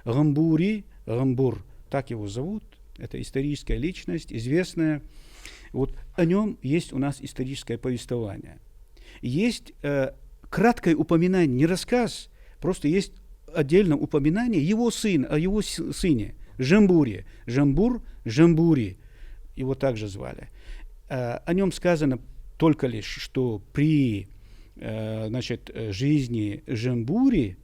Гамбур, так его зовут, это историческая личность, известная. Вот о нем есть у нас историческое повествование. Есть краткое упоминание, не рассказ, просто есть отдельное упоминание его сына, о его сыне, Жамбуре. Жамбури, его также звали. О нем сказано только лишь, что при жизни Жамбури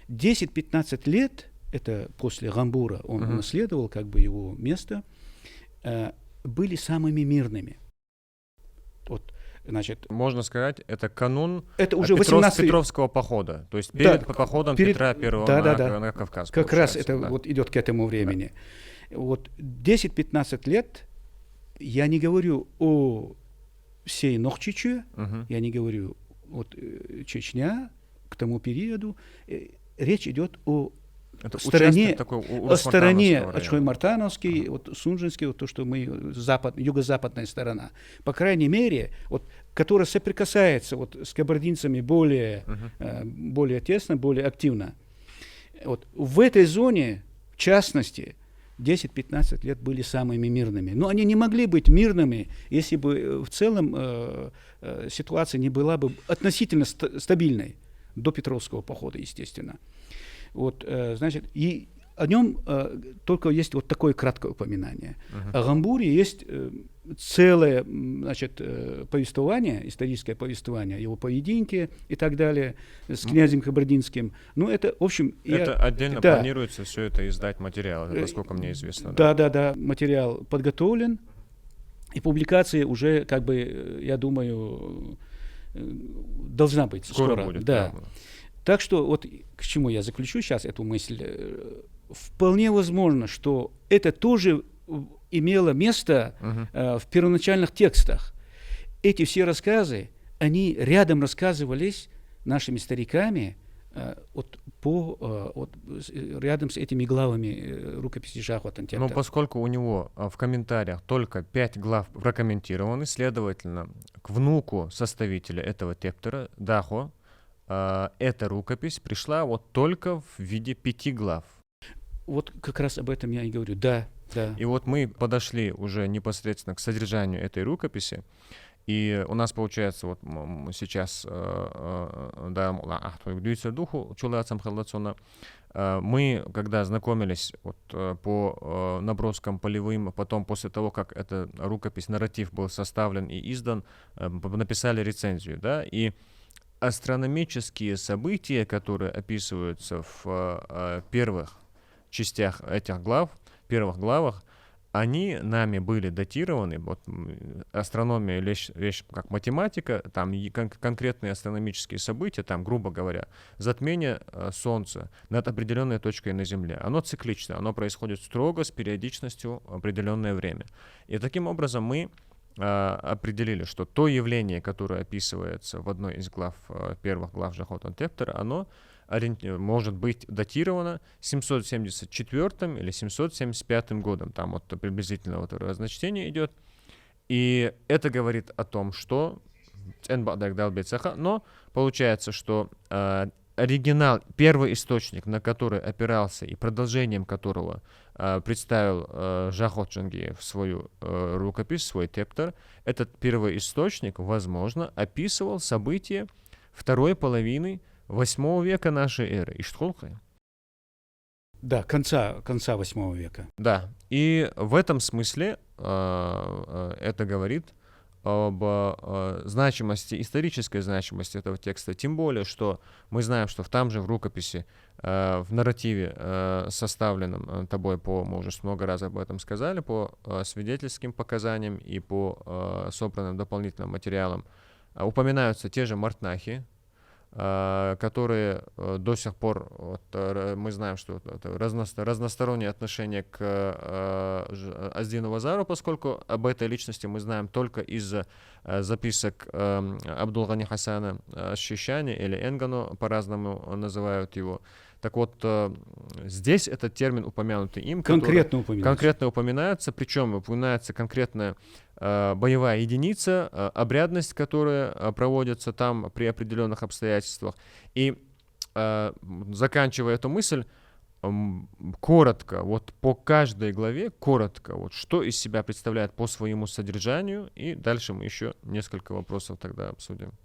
10-15 лет, это после Гамбура, он унаследовал как бы его место, были самыми мирными. Вот, значит, можно сказать, это канун это уже 18... Петровского похода, то есть перед походом Петра I на Кавказ. Как раз это вот идет к этому времени. Да. Вот 10-15 лет я не говорю о всей Нохчиче, я не говорю вот Чечня к тому периоду. Речь идет о стороне Ачхой-Мартановский, вот Сунжинский, вот то, что мы юго-западная сторона, по крайней мере, вот, которая соприкасается вот с кабардинцами более тесно, более активно. Вот в этой зоне, в частности, 10-15 лет были самыми мирными. Но они не могли быть мирными, если бы в целом ситуация не была бы относительно стабильной до Петровского похода, естественно. Вот, значит, и о нем только есть вот такое краткое упоминание. О Гамбуре есть целое, значит, повествование, историческое повествование, его поединке и так далее, с князем Кабардинским. Ну, это, в общем... Это отдельно планируется все это издать материал, насколько мне известно. Да, материал подготовлен, и публикация уже, как бы, я думаю, должна быть скоро. Будет, да. Так что вот к чему я заключу сейчас эту мысль. Вполне возможно, что это тоже имело место в первоначальных текстах. Эти все рассказы, они рядом рассказывались нашими стариками рядом с этими главами рукописи Жахотан Тептера. Но поскольку у него в комментариях только 5 глав прокомментированы, следовательно, к внуку составителя этого Тептера, Дахо, эта рукопись пришла вот только в виде 5 глав. Вот как раз об этом я и говорю, да. И вот мы подошли уже непосредственно к содержанию этой рукописи, и у нас получается вот сейчас, мы, когда знакомились вот, по наброскам полевым, потом после того, как эта рукопись, нарратив был составлен и издан, написали рецензию, да, и астрономические события, которые описываются в первых частях этих глав, первых главах, они нами были датированы. Вот, астрономия вещь как математика, там конкретные астрономические события, там, грубо говоря, затмение Солнца над определенной точкой на Земле. Оно циклично, оно происходит строго с периодичностью в определенное время. И таким образом мы определили, что то явление, которое описывается в одной из глав, первых глав Жахотан Тептера, оно может быть датировано 774 или 775 годом. Там вот приблизительно вот разночтение идет. И это говорит о том, что... Но получается, что оригинал, первый источник, на который опирался и продолжением которого представил Жахот Джангиев свою рукопись, свой тептер, этот первоисточник, возможно, описывал события второй половины 8 века нашей эры. Иштхолка. Да, конца 8 века. Да, и в этом смысле это говорит об значимости, исторической значимости этого текста, тем более, что мы знаем, что там же в рукописи, в нарративе, составленном тобой мы уже много раз об этом сказали, по свидетельским показаниям и по собранным дополнительным материалам, упоминаются те же мартнахи, которые до сих пор, вот, мы знаем, что разностороннее отношение к Аздину Вазару, поскольку об этой личности мы знаем только из записок Абдулгани Хасана Шишани или Энгано, по-разному называют его. Так вот, здесь этот термин, упомянутый им, конкретно упоминается, причем упоминается конкретная боевая единица, обрядность, которая проводится там при определенных обстоятельствах. И заканчивая эту мысль, коротко, вот по каждой главе, коротко, вот что из себя представляет по своему содержанию, и дальше мы еще несколько вопросов тогда обсудим.